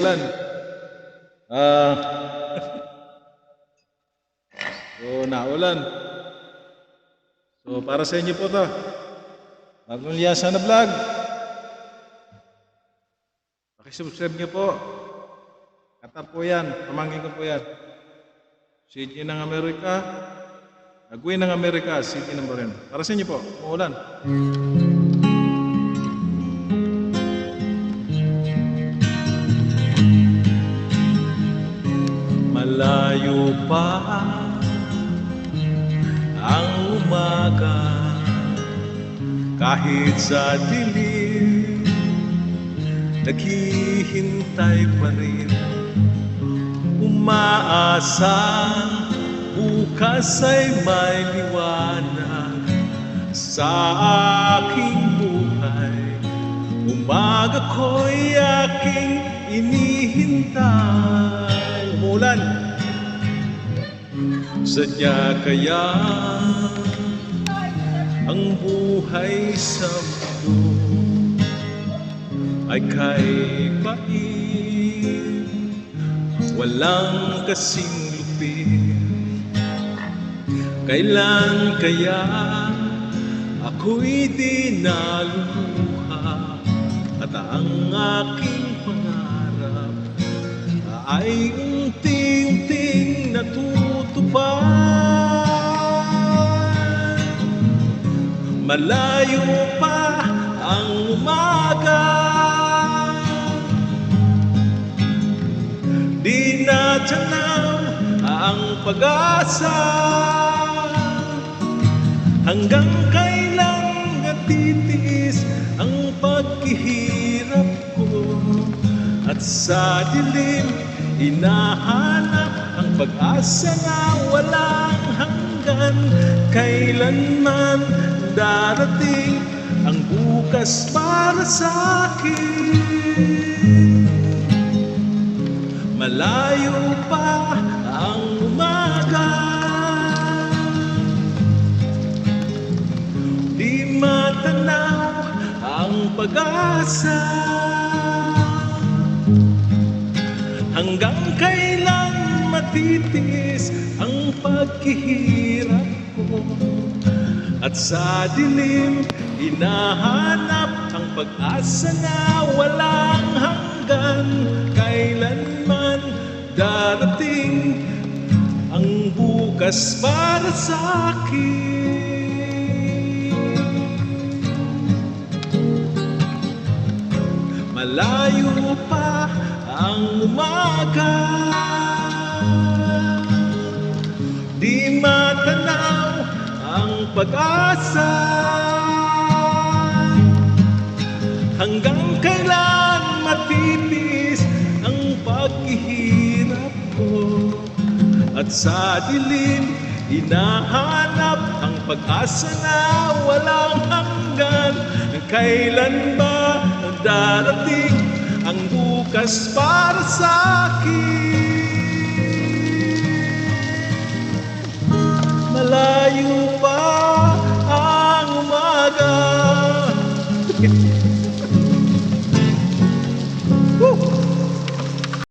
ulan. Ah, so naulan. So para sa inyo po to. Bagong Liyasa na vlog. Pakisubscribe niyo po. Kata po yan, pamangkin ko po yan. City ng Amerika. Nagwin ng Amerika, City ng Bahrain. Para sa inyo po, umuulan. Malayo pa ang umaga, kahit sa dilim, naghihintay pa rin. Umaasang bukas ay may liwanag sa aking buhay. Umaga ko'y aking inihintay. Umulan. Sadya kaya ang buhay sa mundo ay kay pait, walang kasing lupit. Kailan kaya ako'y di naluluha at ang aking pangarap ay unti-unting natutupad. Malayo pa ang umaga, di natanaw ang pag-asa. Hanggang kailan natitiis ang paghihirap ko, at sa dilim hinahanap ang pag-asa na walang hanggan. Kailanman darating ang bukas para sa akin. Malayo pa ang umaga, di matanaw ang pag-asa. Hanggang kailan matitiis ang paghihirap ko, at sa dilim hinahanap ang pag-asa na walang hanggan. Kailanman darating ang bukas para sa akin. Malayo pa ang umaga, di matanaw ang pag-asa. Hanggang kailan matitiis ang paghihirap ko, at sa dilim hinahanap ang pag-asa na walang hanggan. Kailan ba darating ang bukas para sa akin? Malayo